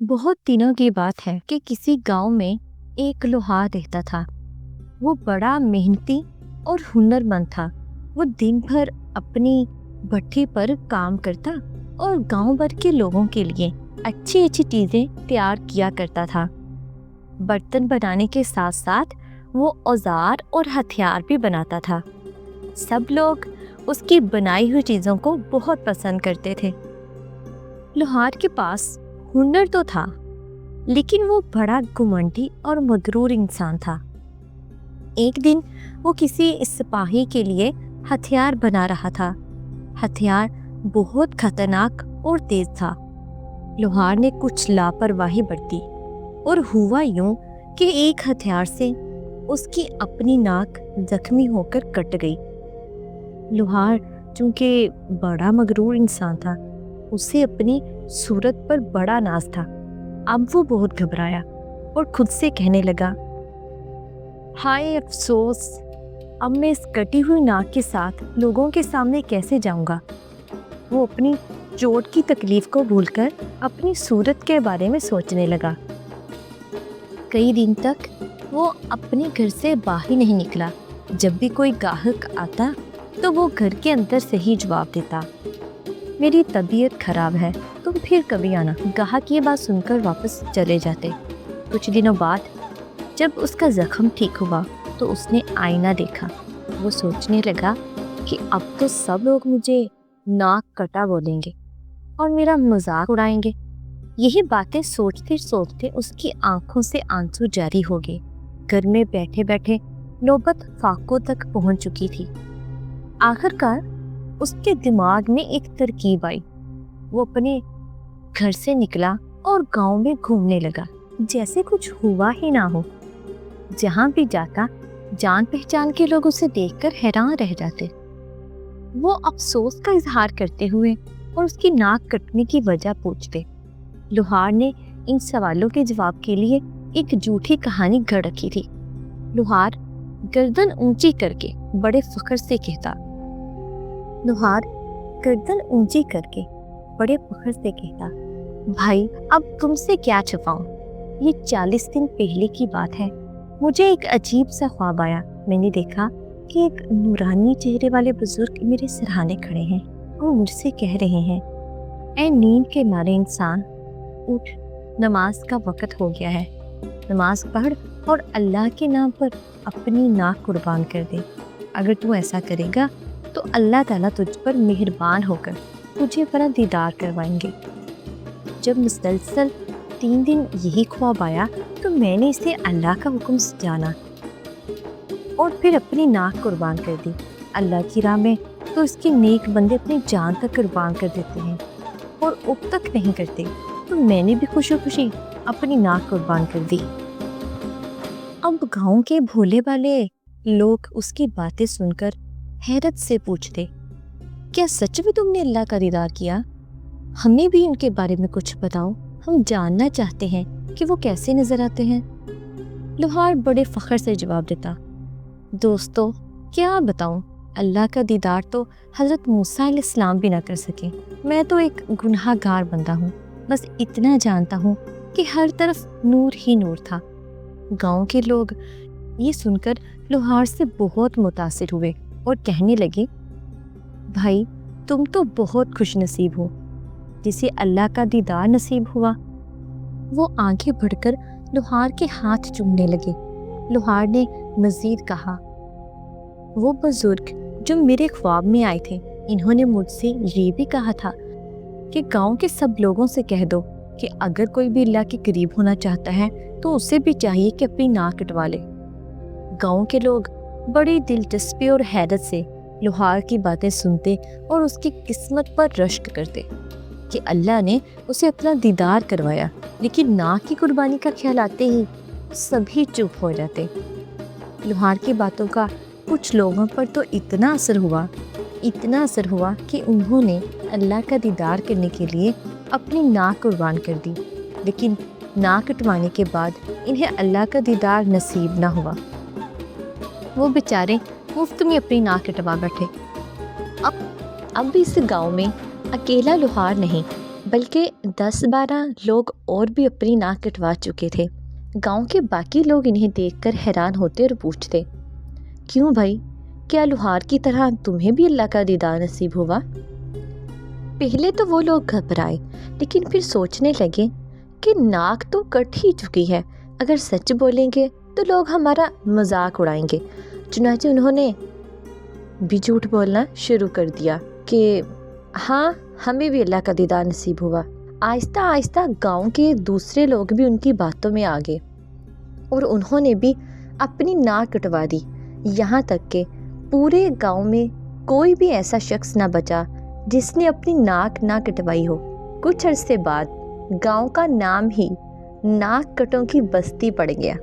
बहुत दिनों की बात है कि किसी गांव में एक लोहार रहता था। वो बड़ा मेहनती और हुनरमंद था। वो दिन भर अपनी भट्ठी पर काम करता और गांव भर के लोगों के लिए अच्छी अच्छी चीजें तैयार किया करता था। बर्तन बनाने के साथ साथ वो औजार और हथियार भी बनाता था। सब लोग उसकी बनाई हुई चीजों को बहुत पसंद करते थे। लोहार के पास हुनर तो था, लेकिन वो बड़ा घमंडी और मगरूर इंसान था। एक दिन वो किसी सिपाही के लिए हथियार बना रहा था। हथियार बहुत खतरनाक और तेज था। लोहार ने कुछ लापरवाही बरती और हुआ यूं कि एक हथियार से उसकी अपनी नाक जख्मी होकर कट गई। लोहार चूंकि बड़ा मगरूर इंसान था, उसे अपनी सूरत पर बड़ा नाज था। अब वो बहुत घबराया और खुद से कहने लगा, हाय अफसोस, अब मैं इस कटी हुई नाक के साथ लोगों के सामने कैसे जाऊंगा। वो अपनी चोट की तकलीफ को भूलकर अपनी सूरत के बारे में सोचने लगा। कई दिन तक वो अपने घर से बाहर नहीं निकला। जब भी कोई ग्राहक आता तो वो घर के अंदर से ही जवाब देता, मेरी तबीयत खराब है, तुम फिर कभी आना। ग्राहक ये बात सुनकर वापस चले जाते। कुछ दिनों बाद जब उसका जख्म ठीक हुआ तो उसने आईना देखा। वो सोचने लगा कि अब तो सब लोग मुझे नाक कटा बोलेंगे और मेरा मजाक उड़ाएंगे। यही बातें सोचते सोचते उसकी आंखों से आंसू जारी हो गए। घर में बैठे बैठे नौबत फाकों तक पहुंच चुकी थी। आखिरकार उसके दिमाग में एक तरकीब आई। वो अपने घर से निकला और गांव में घूमने लगा जैसे कुछ हुआ ही ना हो। जहां भी जाता जान पहचान के लोग उसे देखकर हैरान रह जाते। वो अफसोस का इजहार करते हुए और उसकी नाक कटने की वजह पूछते। लोहार ने इन सवालों के जवाब के लिए एक झूठी कहानी गढ़ रखी थी। लोहार गर्दन ऊंची करके बड़े फख्र से कहता, भाई अब तुमसे क्या छुपाऊं। ये 40 दिन पहले की बात है। मुझे एक अजीब सा ख्वाब आया। मैंने देखा कि एक नूरानी चेहरे वाले बुजुर्ग मेरे सिरहाने खड़े हैं और मुझसे कह रहे हैं, ऐ नींद के मारे इंसान, उठ, नमाज का वक़्त हो गया है। नमाज पढ़ और अल्लाह के नाम पर अपनी नाक कुर्बान कर दे। अगर तू ऐसा करेगा तो अल्लाह ताला तुझ पर मेहरबान होकर तुझे बड़ा दीदार करवाएंगे। जब मुसलसल 3 दिन यही ख्वाब आया तो मैंने इसे अल्लाह का हुक्म जाना और फिर अपनी नाक कुर्बान कर दी। अल्लाह की राह में तो इसके नेक बंदे अपनी जान तक कुर्बान कर देते हैं और उब तक नहीं करते। तो मैंने भी खुशी खुशी अपनी नाक कुर्बान कर दी। अब गांव के भोले भाले लोग उसकी बातें सुनकर हैरत से पूछते, क्या सच में तुमने अल्लाह का दीदार किया? हमें भी उनके बारे में कुछ बताओ, हम जानना चाहते हैं कि वो कैसे नजर आते हैं। लोहार बड़े फख्र से जवाब देता, दोस्तों क्या बताऊं, अल्लाह का दीदार तो हज़रत मूसा अलैहिस्सलाम भी ना कर सके। मैं तो एक गुनाहगार बंदा हूँ। बस इतना जानता हूँ कि हर तरफ नूर ही नूर था। गांव के लोग ये सुनकर लोहार से बहुत मुतासिर हुए और कहने लगे, भाई तुम तो बहुत खुश नसीब हो जिसे अल्लाह का दीदार नसीब हुआ। वो आगे बढ़कर लोहार के हाथ चूमने लगे। लोहार ने मजीद कहा, वो बुजुर्ग जो मेरे ख्वाब में आए थे, इन्होंने मुझसे ये भी कहा था कि गांव के सब लोगों से कह दो कि अगर कोई भी अल्लाह के करीब होना चाहता है तो उसे भी चाहिए कि अपनी नाक कटवा ले। गांव के लोग बड़ी दिलचस्पी और हैरत से लोहार की बातें सुनते और उसकी किस्मत पर रश्क करते कि अल्लाह ने उसे अपना दीदार करवाया। लेकिन नाक की कुर्बानी का ख्याल आते ही सभी चुप हो जाते। लोहार की बातों का कुछ लोगों पर तो इतना असर हुआ कि उन्होंने अल्लाह का दीदार करने के लिए अपनी नाक कुर्बान कर दी। लेकिन नाक कटवाने के बाद इन्हें अल्लाह का दीदार नसीब ना हुआ। वो बेचारे मुफ्त में अपनी नाक कटवा बैठे। अब इस गांव में अकेला लोहार नहीं, बल्कि 10-12 लोग और भी अपनी नाक कटवा चुके थे। गांव के बाकी लोग इन्हें देखकर हैरान होते और पूछते, क्यों भाई, क्या लुहार की तरह तुम्हें भी अल्लाह का दीदार नसीब हुआ? पहले तो वो लोग घबराए, लेकिन फिर सोचने लगे कि नाक तो कट ही चुकी है, अगर सच बोलेंगे तो लोग हमारा मजाक उड़ाएंगे। चुनांचे उन्होंने भी झूठ बोलना शुरू कर दिया कि हाँ, हमें भी अल्लाह का दीदार नसीब हुआ। आहिस्ता आहिस्ता गांव के दूसरे लोग भी उनकी बातों में आ गए और उन्होंने भी अपनी नाक कटवा दी। यहाँ तक कि पूरे गांव में कोई भी ऐसा शख्स ना बचा जिसने अपनी नाक ना कटवाई हो। कुछ अरसे बाद गांव का नाम ही नाक कटों की बस्ती पड़ गया।